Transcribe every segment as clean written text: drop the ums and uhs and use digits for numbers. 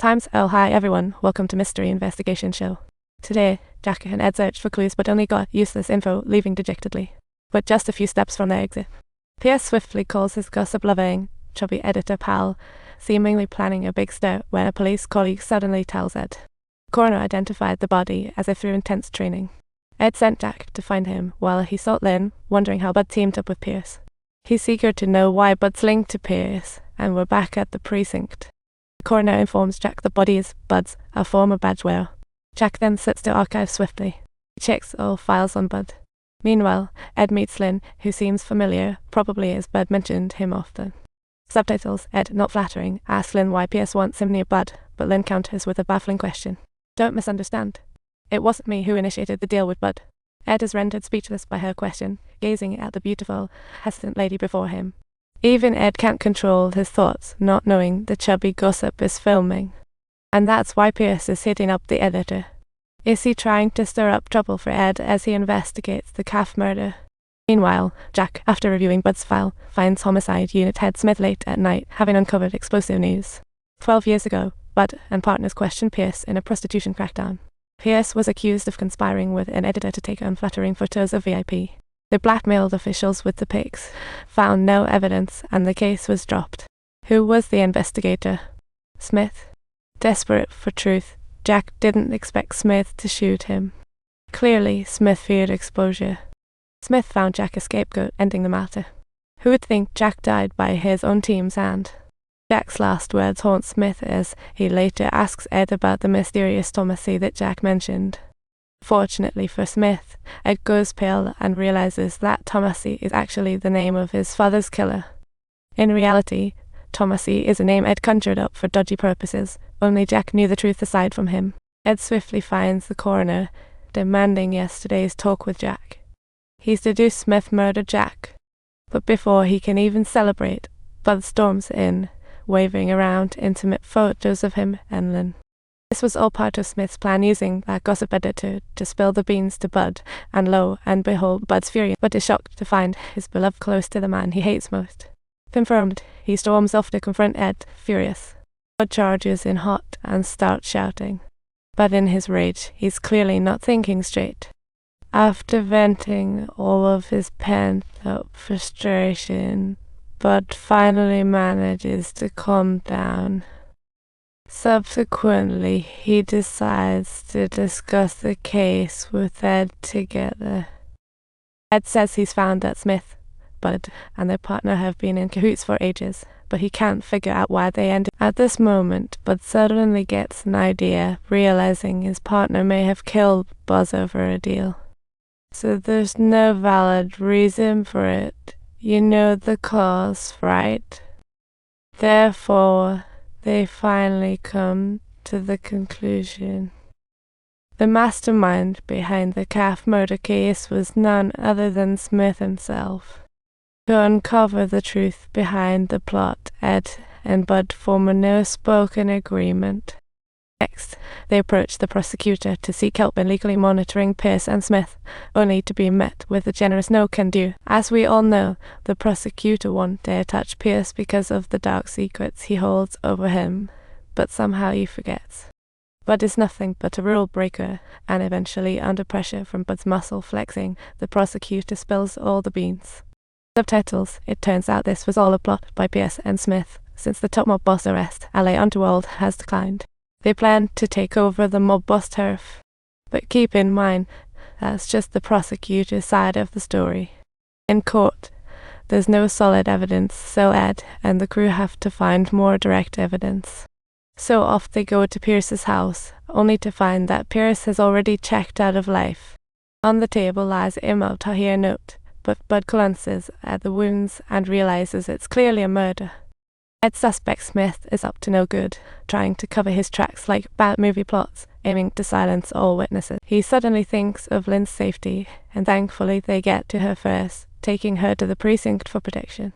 Times. Oh, hi everyone, welcome to Mystery Investigation Show. Today, Jack and Ed searched for clues but only got useless info, leaving dejectedly. But just a few steps from their exit, Pierce swiftly calls his gossip-loving, chubby editor pal, seemingly planning a big stir when a police colleague suddenly tells Ed. The coroner identified the body as if through intense training. Ed sent Jack to find him while he sought Lynn, wondering how Bud teamed up with Pierce. He's eager to know why Bud's linked to Pierce, and we're back at the precinct. The coroner informs Jack the body is Bud's, a former badge wearer. Jack then sits to archive swiftly. He checks all files on Bud. Meanwhile, Ed meets Lynn, who seems familiar, probably as Bud mentioned him often. Subtitles. Ed, not flattering, asks Lynn why Pierce wants him near Bud, but Lynn counters with a baffling question. Don't misunderstand. It wasn't me who initiated the deal with Bud. Ed is rendered speechless by her question, gazing at the beautiful, hesitant lady before him. Even Ed can't control his thoughts, not knowing the chubby gossip is filming. And that's why Pierce is hitting up the editor. Is he trying to stir up trouble for Ed as he investigates the Café murder? Meanwhile, Jack, after reviewing Bud's file, finds Homicide Unit Head Smith late at night, having uncovered explosive news. 12 years ago, Bud and partners questioned Pierce in a prostitution crackdown. Pierce was accused of conspiring with an editor to take unflattering photos of VIP. They blackmailed officials with the pics, found no evidence, and the case was dropped. Who was the investigator? Smith? Desperate for truth, Jack didn't expect Smith to shoot him. Clearly, Smith feared exposure. Smith found Jack a scapegoat, ending the matter. Who would think Jack died by his own team's hand? Jack's last words haunt Smith as he later asks Ed about the mysterious Thomasy that Jack mentioned. Fortunately for Smith, Ed goes pale and realizes that Thomasy is actually the name of his father's killer. In reality, Thomasy is a name Ed conjured up for dodgy purposes. Only Jack knew the truth aside from him. Ed swiftly finds the coroner, demanding yesterday's talk with Jack. He's deduced Smith murdered Jack. But before he can even celebrate, Bud storms in, waving around intimate photos of him and Lynn. This was all part of Smith's plan, using that gossip editor to spill the beans to Bud, and lo and behold, Bud's furious, but is shocked to find his beloved close to the man he hates most. Confirmed, he storms off to confront Ed, furious. Bud charges in hot and starts shouting. But in his rage, he's clearly not thinking straight. After venting all of his pent-up frustration, Bud finally manages to calm down. Subsequently, he decides to discuss the case with Ed together. Ed says he's found that Smith, Bud, and their partner have been in cahoots for ages, but he can't figure out why they ended. At this moment, Bud suddenly gets an idea, realizing his partner may have killed Buzz over a deal. So there's no valid reason for it. You know the cause, right? Therefore, they finally come to the conclusion. The mastermind behind the Café murder case was none other than Smith himself. To uncover the truth behind the plot, Ed and Bud form a no-spoken agreement. Next, they approach the prosecutor to seek help in legally monitoring Pierce and Smith, only to be met with a generous no can do. As we all know, the prosecutor won't dare touch Pierce because of the dark secrets he holds over him, but somehow he forgets. Bud is nothing but a rule breaker, and eventually, under pressure from Bud's muscle flexing, the prosecutor spills all the beans. Subtitles. It turns out this was all a plot by Pierce and Smith. Since the top mob boss arrest, LA Underworld has declined. They plan to take over the mob boss turf. But keep in mind, that's just the prosecutor's side of the story. In court, there's no solid evidence, so Ed and the crew have to find more direct evidence. So off they go to Pierce's house, only to find that Pierce has already checked out of life. On the table lies Imam Tahir note, but Bud glances at the wounds and realizes it's clearly a murder. Ed suspects Smith is up to no good, trying to cover his tracks like bad movie plots, aiming to silence all witnesses. He suddenly thinks of Lynn's safety, and thankfully they get to her first, taking her to the precinct for protection.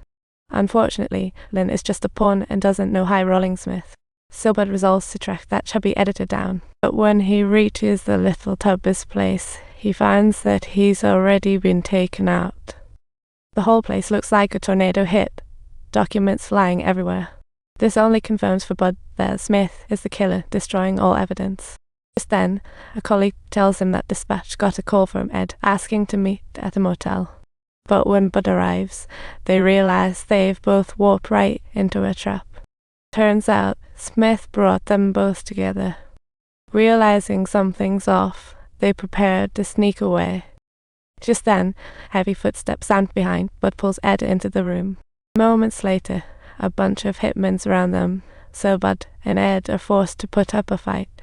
Unfortunately, Lynn is just a pawn and doesn't know high-rolling Smith. So Bud resolves to track that chubby editor down. But when he reaches the little Tubbs place, he finds that he's already been taken out. The whole place looks like a tornado hit, documents lying everywhere. This only confirms for Bud that Smith is the killer, destroying all evidence. Just then, a colleague tells him that Dispatch got a call from Ed asking to meet at a motel. But when Bud arrives, they realize they've both warped right into a trap. Turns out, Smith brought them both together. Realizing something's off, they prepared to sneak away. Just then, heavy footsteps sound behind, Bud pulls Ed into the room. Moments later, a bunch of hitmen surround them, so Bud and Ed are forced to put up a fight.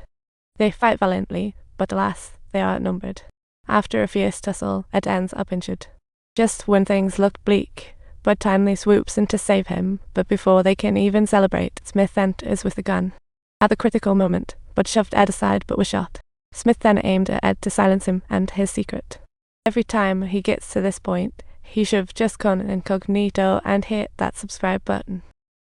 They fight valiantly, but alas, they are outnumbered. After a fierce tussle, Ed ends up injured. Just when things look bleak, Bud timely swoops in to save him, but before they can even celebrate, Smith enters with a gun. At the critical moment, Bud shoved Ed aside but was shot. Smith then aimed at Ed to silence him and his secret. Every time he gets to this point, he should have just gone incognito and hit that subscribe button.